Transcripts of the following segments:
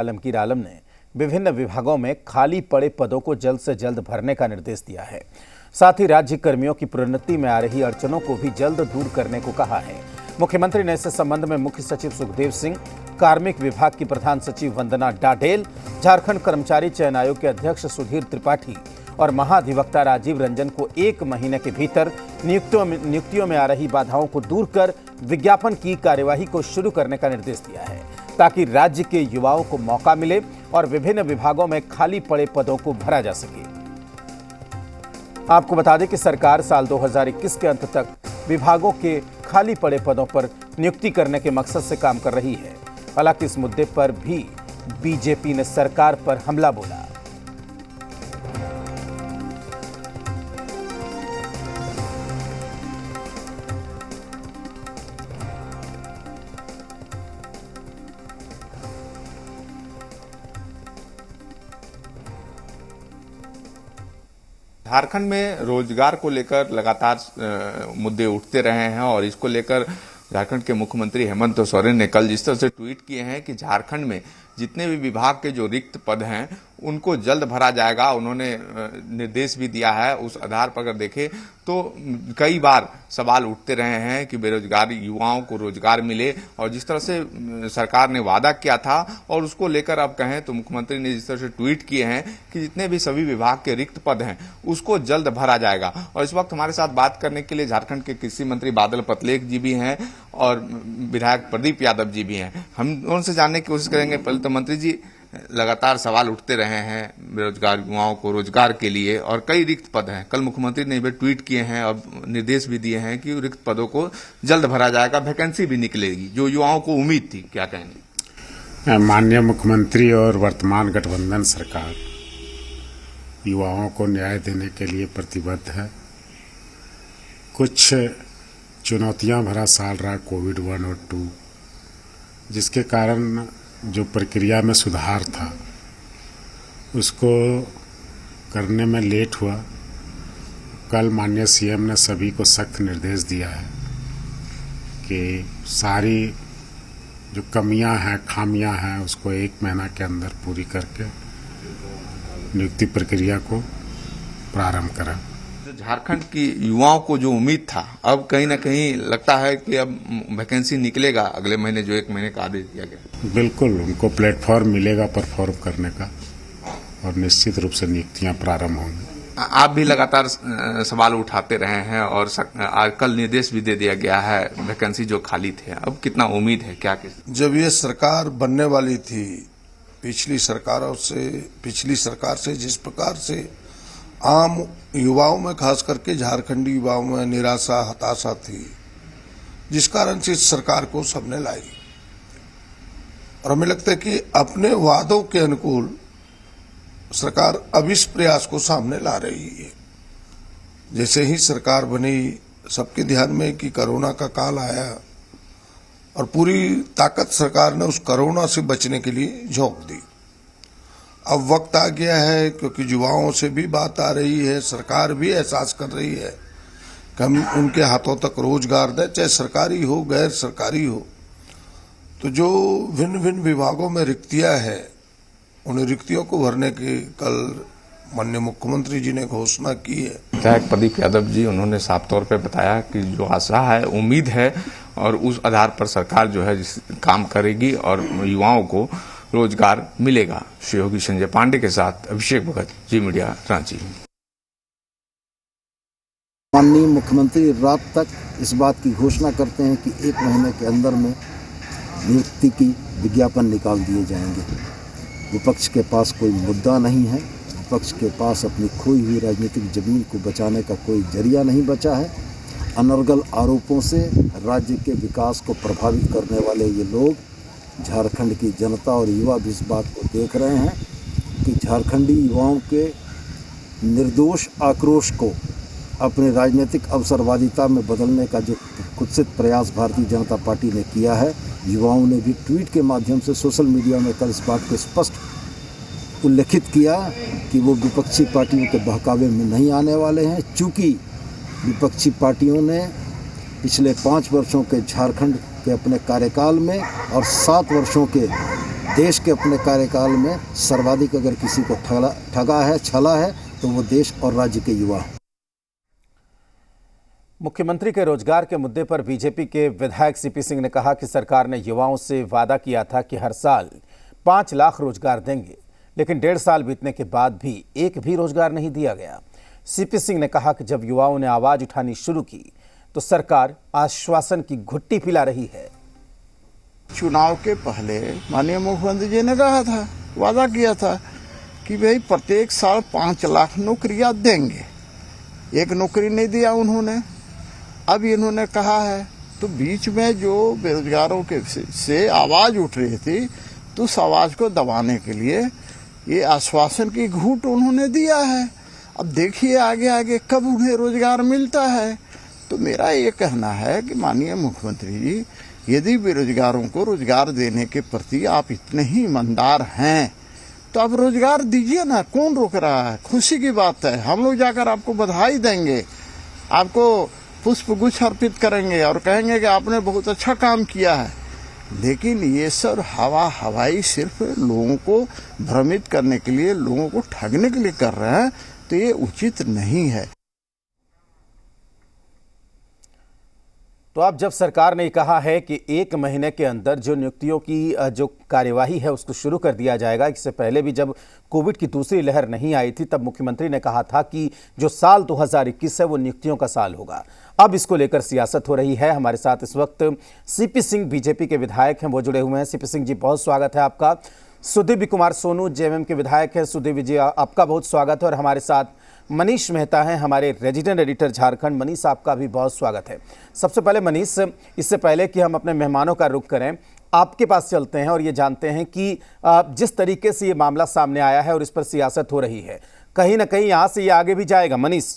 आलमगीर आलम ने विभिन्न विभागों में खाली पड़े पदों को जल्द से जल्द भरने का निर्देश दिया है। साथ ही राज्य कर्मियों की प्रोन्नति में आ रही अड़चनों को भी जल्द दूर करने को कहा है। मुख्यमंत्री ने इस संबंध में मुख्य सचिव सुखदेव सिंह, कार्मिक विभाग की प्रधान सचिव वंदना डाडेल, झारखंड कर्मचारी चयन आयोग के अध्यक्ष सुधीर त्रिपाठी और महाधिवक्ता राजीव रंजन को 1 महीने के भीतर नियुक्तियों में आ रही बाधाओं को दूर कर विज्ञापन की कार्यवाही को शुरू करने का निर्देश दिया है, ताकि राज्य के युवाओं को मौका मिले और विभिन्न विभागों में खाली पड़े पदों को भरा जा सके। आपको बता दें कि सरकार साल 2021 के अंत तक विभागों के खाली पड़े पदों पर नियुक्ति करने के मकसद से काम कर रही है। हालांकि इस मुद्दे पर भी बीजेपी ने सरकार पर हमला बोला। झारखंड में रोजगार को लेकर लगातार मुद्दे उठते रहे हैं और इसको लेकर झारखंड के मुख्यमंत्री हेमंत सोरेन ने कल जिस तरह से ट्वीट किए हैं कि झारखंड में जितने भी विभाग के जो रिक्त पद हैं उनको जल्द भरा जाएगा। उन्होंने निर्देश भी दिया है। उस आधार पर अगर देखें तो कई बार सवाल उठते रहे हैं कि बेरोजगार युवाओं को रोजगार मिले, और जिस तरह से सरकार ने वादा किया था और उसको लेकर अब कहें तो मुख्यमंत्री ने जिस तरह से ट्वीट किए हैं कि जितने भी सभी विभाग के रिक्त पद हैं उसको जल्द भरा जाएगा। और इस वक्त हमारे साथ बात करने के लिए झारखंड के कृषि मंत्री बादल पतलेख जी भी हैं और विधायक प्रदीप यादव जी भी हैं। हम उनसे जानने की कोशिश करेंगे। पहले तो मंत्री जी, लगातार सवाल उठते रहे हैं बेरोजगार युवाओं को रोजगार के लिए और कई रिक्त पद हैं। कल मुख्यमंत्री ने भी ट्वीट किए हैं और निर्देश भी दिए हैं कि रिक्त पदों को जल्द भरा जाएगा, वैकेंसी भी निकलेगी, जो युवाओं को उम्मीद थी। क्या कहेंगे? माननीय मुख्यमंत्री और वर्तमान गठबंधन सरकार युवाओं को न्याय देने के लिए प्रतिबद्ध है। कुछ चुनौतियां भरा साल रहा कोविड 1 और 2, जिसके कारण जो प्रक्रिया में सुधार था उसको करने में लेट हुआ। कल माननीय सीएम ने सभी को सख्त निर्देश दिया है कि सारी जो कमियां हैं, खामियां हैं, उसको 1 महीना के अंदर पूरी करके नियुक्ति प्रक्रिया को प्रारंभ करें। झारखंड की युवाओं को जो उम्मीद था, अब कहीं ना कहीं लगता है कि अब वैकेंसी निकलेगा अगले महीने, जो 1 महीने का आदेश दिया गया। बिल्कुल, उनको प्लेटफॉर्म मिलेगा परफॉर्म करने का और निश्चित रूप से नियुक्तियां प्रारंभ होंगी। आप भी लगातार सवाल उठाते रहे हैं और आज कल निर्देश भी दे दिया गया है वैकेंसी जो खाली थे। अब कितना उम्मीद है? क्या जब ये सरकार बनने वाली थी, पिछली सरकार से जिस प्रकार से आम युवाओं में, खास करके झारखंडी युवाओं में निराशा, हताशा थी, जिस कारण से इस सरकार को सबने लाई। और हमें लगता है कि अपने वादों के अनुकूल सरकार अब इस प्रयास को सामने ला रही है। जैसे ही सरकार बनी, सबके ध्यान में कि कोरोना का काल आया और पूरी ताकत सरकार ने उस कोरोना से बचने के लिए झोंक दी। अब वक्त आ गया है, क्योंकि युवाओं से भी बात आ रही है, सरकार भी एहसास कर रही है कि हम उनके हाथों तक रोजगार दें, चाहे सरकारी हो गैर सरकारी हो। तो जो भिन्न भिन्न विभागों में रिक्तियां हैं, उन रिक्तियों को भरने की कल माननीय मुख्यमंत्री जी ने घोषणा की है। विधायक प्रदीप यादव जी, उन्होंने साफ तौर पर बताया कि जो आशा है, उम्मीद है और उस आधार पर सरकार जो है काम करेगी और युवाओं को रोजगार मिलेगा। सहयोगी संजय पांडे के साथ अभिषेक भगत, जी मीडिया, रांची। माननीय मुख्यमंत्री रात तक इस बात की घोषणा करते हैं कि 1 महीने के अंदर में नियुक्ति की विज्ञापन निकाल दिए जाएंगे। विपक्ष के पास कोई मुद्दा नहीं है, विपक्ष के पास अपनी खोई हुई राजनीतिक जमीन को बचाने का कोई जरिया नहीं बचा है। अनर्गल आरोपों से राज्य के विकास को प्रभावित करने वाले ये लोग, झारखंड की जनता और युवा भी इस बात को देख रहे हैं कि झारखंडी युवाओं के निर्दोष आक्रोश को अपने राजनीतिक अवसरवादिता में बदलने का जो कुत्सित प्रयास भारतीय जनता पार्टी ने किया है, युवाओं ने भी ट्वीट के माध्यम से सोशल मीडिया में कल इस बात को स्पष्ट उल्लेखित किया कि वो विपक्षी पार्टियों के बहकावे में नहीं आने वाले हैं। चूँकि विपक्षी पार्टियों ने पिछले 5 वर्षों के झारखंड के अपने कार्यकाल में और 7 वर्षों के देश के अपने कार्यकाल में सर्वाधिक अगर किसी को ठगा है, छला है, तो वो देश और राज्य के युवा। मुख्यमंत्री के रोजगार के मुद्दे पर बीजेपी के विधायक सीपी सिंह ने कहा कि सरकार ने युवाओं से वादा किया था कि हर साल 5 लाख रोजगार देंगे, लेकिन 1.5 साल बीतने के बाद भी एक भी रोजगार नहीं दिया गया। सीपी सिंह ने कहा कि जब युवाओं ने आवाज उठानी शुरू की तो सरकार आश्वासन की घुट्टी पिला रही है। चुनाव के पहले माननीय मुख्यमंत्री जी ने कहा था, वादा किया था कि भाई प्रत्येक साल 5 लाख नौकरियां देंगे। एक नौकरी नहीं दिया उन्होंने। अब इन्होंने कहा है, तो बीच में जो बेरोजगारों के से आवाज उठ रही थी, तो उस आवाज को दबाने के लिए ये आश्वासन की घूंट उन्होंने दिया है। अब देखिए आगे आगे कब उन्हें रोजगार मिलता है। तो मेरा ये कहना है कि माननीय मुख्यमंत्री जी, यदि बेरोजगारों को रोजगार देने के प्रति आप इतने ही ईमानदार हैं, तो आप रोजगार दीजिए ना। कौन रोक रहा है? खुशी की बात है। हम लोग जाकर आपको बधाई देंगे, आपको पुष्प गुच्छ अर्पित करेंगे और कहेंगे कि आपने बहुत अच्छा काम किया है। लेकिन ये सब हवाई सिर्फ लोगों को भ्रमित करने के लिए, लोगों को ठगने के लिए कर रहे हैं, तो ये उचित नहीं है। तो अब जब सरकार ने कहा है कि 1 महीने के अंदर जो नियुक्तियों की जो कार्यवाही है उसको शुरू कर दिया जाएगा। इससे पहले भी जब कोविड की दूसरी लहर नहीं आई थी तब मुख्यमंत्री ने कहा था कि जो साल 2021 है वो नियुक्तियों का साल होगा। अब इसको लेकर सियासत हो रही है। हमारे साथ इस वक्त सीपी सिंह बीजेपी के विधायक हैं, वो जुड़े हुए हैं। सीपी सिंह जी, बहुत स्वागत है आपका। सुदीव्य कुमार सोनू जेएमएम के विधायक हैं। सुदीव्य जी, आपका बहुत स्वागत है। और हमारे साथ मनीष मेहता हैं, हमारे रेजिडेंट एडिटर झारखंड। मनीष, आपका भी बहुत स्वागत है। सबसे पहले मनीष, इससे पहले कि हम अपने मेहमानों का रुख करें, आपके पास चलते हैं और ये जानते हैं कि जिस तरीके से ये मामला सामने आया है और इस पर सियासत हो रही है, कहीं ना कहीं यहाँ से ये आगे भी जाएगा। मनीष,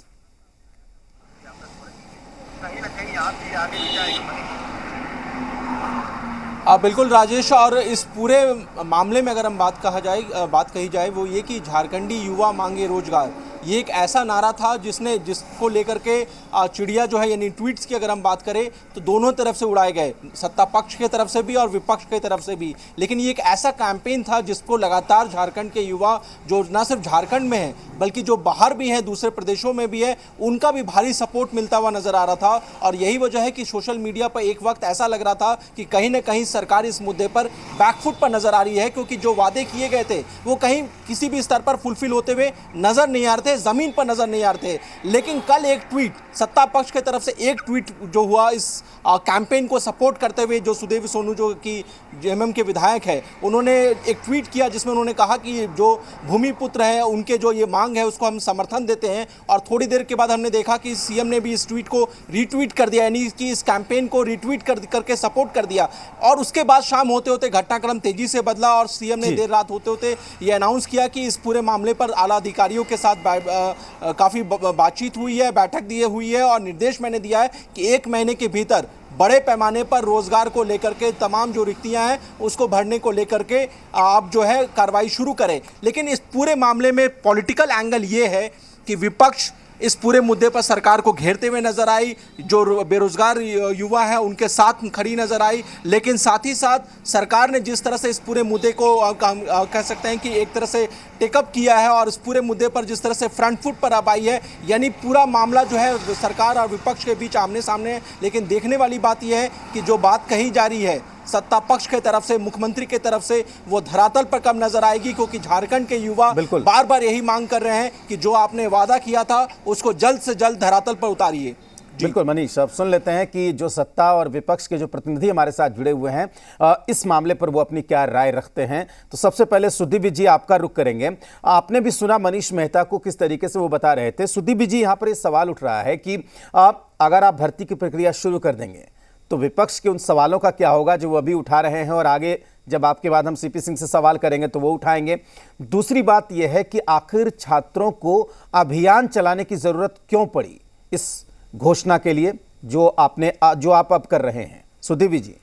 बिल्कुल राजेश, और इस पूरे मामले में अगर हम बात कही जाए वो ये कि झारखंडी युवा मांगे रोजगार, ये एक ऐसा नारा था जिसको लेकर के चिड़िया जो है, यानी ट्वीट्स की अगर हम बात करें तो दोनों तरफ से उड़ाए गए, सत्ता पक्ष की तरफ से भी और विपक्ष की तरफ से भी। लेकिन ये एक ऐसा कैंपेन था जिसको लगातार झारखंड के युवा, जो ना सिर्फ झारखंड में है बल्कि जो बाहर भी हैं, दूसरे प्रदेशों में भी है, उनका भी भारी सपोर्ट मिलता हुआ नजर आ रहा था। और यही वजह है कि सोशल मीडिया पर एक वक्त ऐसा लग रहा था कि कहीं ना कहीं सरकार इस मुद्दे पर बैकफुट पर नजर आ रही है, क्योंकि जो वादे किए गए थे वो कहीं किसी भी स्तर पर फुलफिल होते हुए नजर नहीं आ रहे थे, जमीन पर नजर नहीं आ रहे थे। लेकिन कल एक ट्वीट, सत्ता पक्ष की तरफ से एक ट्वीट जो हुआ इस कैंपेन को सपोर्ट करते हुए, जो सुदेव सोनू जो कि जेएमएम के विधायक है, उन्होंने एक ट्वीट किया जिसमें उन्होंने कहा कि जो भूमिपुत्र है उनके जो ये मांग है उसको हम समर्थन देते हैं। और थोड़ी देर के बाद हमने देखा कि सीएम ने भी इस ट्वीट को रीट्वीट कर दिया, यानी कि इस कैंपेन को रीट्वीट करके सपोर्ट कर दिया। और उसके बाद शाम होते होते घटनाक्रम तेजी से बदला और सीएम ने देर रात होते होते ये अनाउंस किया कि इस पूरे मामले पर आला अधिकारियों के साथ काफ़ी बातचीत हुई है, बैठक दी हुई है और निर्देश मैंने दिया है कि 1 महीने के भीतर बड़े पैमाने पर रोजगार को लेकर के तमाम जो रिक्तियां हैं उसको भरने को लेकर के आप जो है कार्रवाई शुरू करें। लेकिन इस पूरे मामले में पॉलिटिकल एंगल ये है कि विपक्ष इस पूरे मुद्दे पर सरकार को घेरते हुए नजर आई, जो बेरोजगार युवा है उनके साथ खड़ी नजर आई। लेकिन साथ ही साथ सरकार ने जिस तरह से इस पूरे मुद्दे को कह सकते हैं कि एक तरह से टेकअप किया है और इस पूरे मुद्दे पर जिस तरह से फ्रंट फुट पर अब आई है, यानी पूरा मामला जो है सरकार और विपक्ष के बीच आमने सामने है। लेकिन देखने वाली बात यह है कि जो बात कही जा रही है सत्ता पक्ष की तरफ से, मुख्यमंत्री की तरफ से, वो धरातल पर कब नजर आएगी, क्योंकि झारखंड के युवा बार बार यही मांग कर रहे हैं कि जो आपने वादा किया था उसको जल्द से जल्द धरातल पर उतारिए। बिल्कुल मनीष, अब सुन लेते हैं कि जो सत्ता और विपक्ष के जो प्रतिनिधि हमारे साथ जुड़े हुए हैं इस मामले पर वो अपनी क्या राय रखते हैं। तो सबसे पहले सुदीव्य जी, आपका रुख करेंगे। आपने भी सुना मनीष मेहता को किस तरीके से वो बता रहे थे। सुदीव्य जी, यहाँ पर ये सवाल उठ रहा है कि अगर आप भर्ती की प्रक्रिया शुरू कर देंगे तो विपक्ष के उन सवालों का क्या होगा जो वो अभी उठा रहे हैं, और आगे जब आपके बाद हम सीपी सिंह से सवाल करेंगे तो वो उठाएंगे। दूसरी बात यह है कि आखिर छात्रों को अभियान चलाने की जरूरत क्यों पड़ी इस घोषणा के लिए जो आप अब कर रहे हैं। सुदीव्य जी।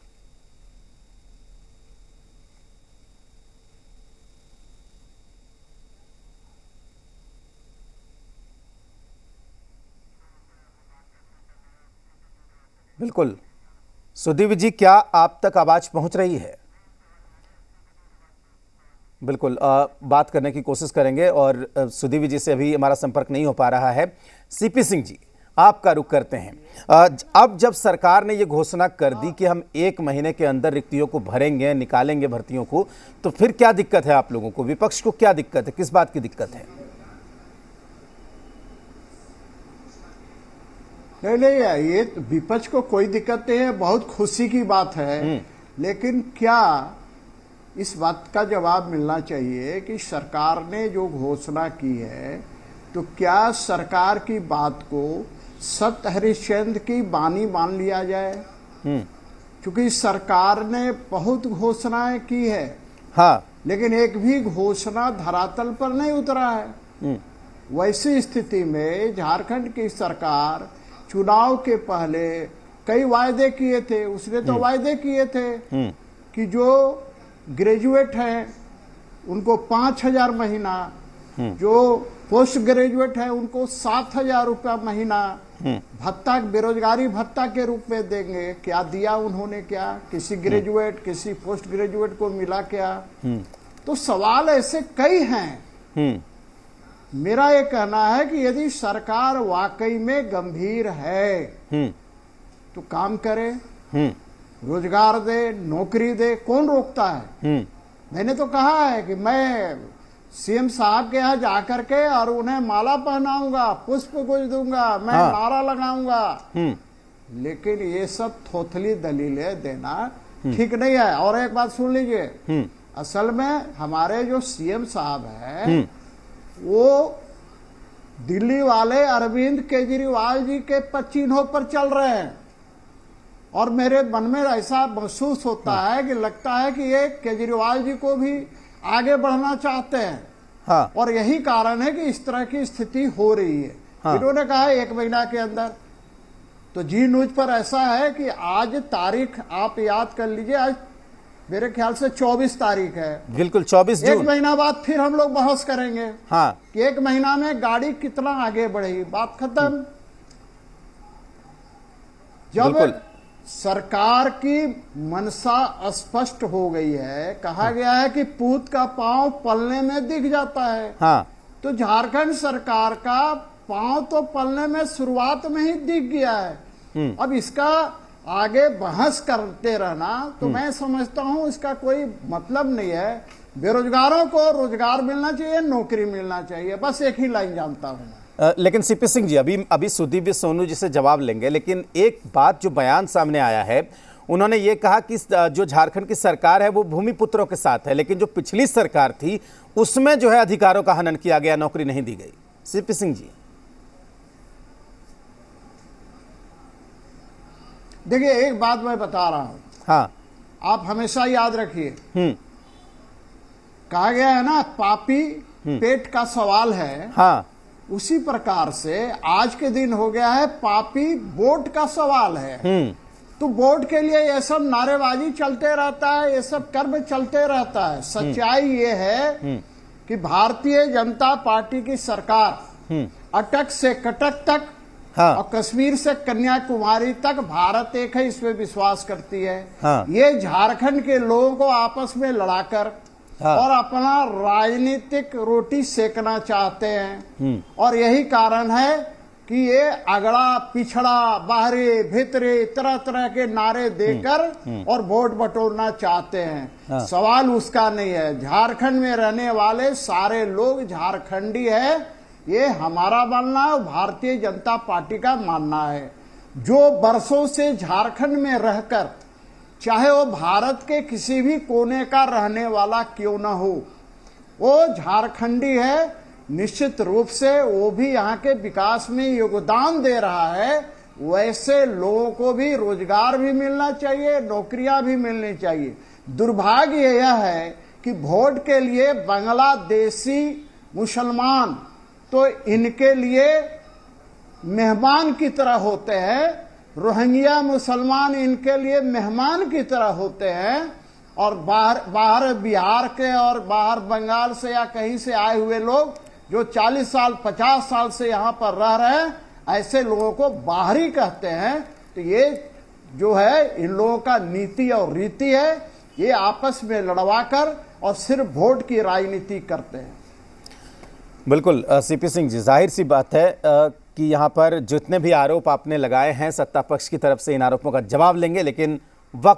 बिल्कुल सुदीव्य जी, क्या आप तक आवाज पहुंच रही है? बिल्कुल बात करने की कोशिश करेंगे और सुदीप जी से अभी हमारा संपर्क नहीं हो पा रहा है। सीपी सिंह जी, आपका रुख करते हैं। अब जब सरकार ने ये घोषणा कर दी कि हम 1 महीने के अंदर रिक्तियों को भरेंगे, निकालेंगे भर्तियों को, तो फिर क्या दिक्कत है आप लोगों को? विपक्ष को क्या दिक्कत है? किस बात की दिक्कत है? नहीं, ये तो विपक्ष को कोई दिक्कत नहीं है, बहुत खुशी की बात है। लेकिन क्या इस बात का जवाब मिलना चाहिए कि सरकार ने जो घोषणा की है, तो क्या सरकार की बात को सत हरिश्चंद्र की बानी मान लिया जाए? क्योंकि सरकार ने बहुत घोषणाएं की है, हाँ, लेकिन एक भी घोषणा धरातल पर नहीं उतरा है। वैसी स्थिति में झारखंड की सरकार चुनाव के पहले कई वायदे किए थे। उसने तो वायदे किए थे कि जो ग्रेजुएट हैं उनको 5,000 महीना, जो पोस्ट ग्रेजुएट है उनको 7,000 रुपया महीना भत्ता, बेरोजगारी भत्ता के रूप में देंगे। क्या दिया उन्होंने? क्या किसी ग्रेजुएट, किसी पोस्ट ग्रेजुएट को मिला क्या? तो सवाल ऐसे कई हैं। मेरा ये कहना है कि यदि सरकार वाकई में गंभीर है तो काम करे, रोजगार दे, नौकरी दे, कौन रोकता है? मैंने तो कहा है कि मैं सीएम साहब के यहाँ जाकर के और उन्हें माला पहनाऊंगा, पुष्प गुज दूंगा, मैं नारा लगाऊंगा। लेकिन ये सब थोथली दलीलें देना ठीक नहीं है। और एक बात सुन लीजिए, असल में हमारे जो सीएम साहब हैं वो दिल्ली वाले अरविंद केजरीवाल जी के चिन्हों पर चल रहे हैं। और मेरे मन में ऐसा महसूस होता है कि लगता है कि ये केजरीवाल जी को भी आगे बढ़ना चाहते हैं। हाँ। और यही कारण है कि इस तरह की स्थिति हो रही है। हाँ। इन्होंने कहा है 1 महीना के अंदर। तो जी न्यूज पर ऐसा है कि आज तारीख आप याद कर लीजिए, आज मेरे ख्याल से 24 तारीख है। बिल्कुल 24 जून। 1 महीना बाद फिर हम लोग बहस करेंगे। हाँ। कि 1 महीना में गाड़ी कितना आगे बढ़ी, बात खत्म। जब सरकार की मनसा स्पष्ट हो गई है, कहा गया है कि पूत का पांव पलने में दिख जाता है। हाँ। तो झारखंड सरकार का पांव तो पलने में शुरुआत में ही दिख गया है। अब इसका आगे बहस करते रहना तो मैं समझता हूं इसका कोई मतलब नहीं है। बेरोजगारों को रोजगार मिलना चाहिए, नौकरी मिलना चाहिए, बस एक ही लाइन जानता हूं। लेकिन सीपी सिंह जी, अभी सुदीप सोनू जी से जवाब लेंगे, लेकिन एक बात जो बयान सामने आया है, उन्होंने ये कहा कि जो झारखंड की सरकार है वो भूमिपुत्रों के साथ है, लेकिन जो पिछली सरकार थी उसमें जो है अधिकारों का हनन किया गया, नौकरी नहीं दी गई। सीपी सिंह जी, देखिए एक बात मैं बता रहा हूं। हाँ। आप हमेशा याद रखिए, कहा गया है ना पापी पेट का सवाल है। हाँ। उसी प्रकार से आज के दिन हो गया है पापी वोट का सवाल है। तो वोट के लिए ये सब नारेबाजी चलते रहता है, ये सब कर्म चलते रहता है। सच्चाई ये है कि भारतीय जनता पार्टी की सरकार अटक से कटक तक, हाँ। और कश्मीर से कन्याकुमारी तक भारत एक है, इसमें विश्वास करती है। हाँ। ये झारखंड के लोगों को आपस में लड़ाकर, हाँ। और अपना राजनीतिक रोटी सेकना चाहते हैं। और यही कारण है कि ये अगड़ा पिछड़ा, बाहरी भीतरी तरह तरह के नारे देकर और वोट बटोरना चाहते हैं। हाँ। सवाल उसका नहीं है। झारखंड में रहने वाले सारे लोग झारखंडी है, ये हमारा मानना है, भारतीय जनता पार्टी का मानना है। जो बरसों से झारखंड में रहकर, चाहे वो भारत के किसी भी कोने का रहने वाला क्यों ना हो, वो झारखंडी है, निश्चित रूप से वो भी यहाँ के विकास में योगदान दे रहा है। वैसे लोगों को भी रोजगार भी मिलना चाहिए, नौकरियां भी मिलनी चाहिए। दुर्भाग्य यह है कि वोट के लिए बांग्लादेशी मुसलमान तो इनके लिए मेहमान की तरह होते हैं, रोहिंग्या मुसलमान इनके लिए मेहमान की तरह होते हैं। और बाहर बिहार के और बाहर बंगाल से या कहीं से आए हुए लोग जो 40 साल 50 साल से यहाँ पर रह रहे हैं, ऐसे लोगों को बाहरी कहते हैं। तो ये जो है इन लोगों का नीति और रीति है, ये आपस में लड़वाकर और सिर्फ वोट की राजनीति करते हैं। बिल्कुल सीपी सिंह जी, जाहिर सी बात है कि यहाँ पर जितने भी आरोप आपने लगाए हैं सत्ता पक्ष की तरफ से इन आरोपों का जवाब लेंगे, लेकिन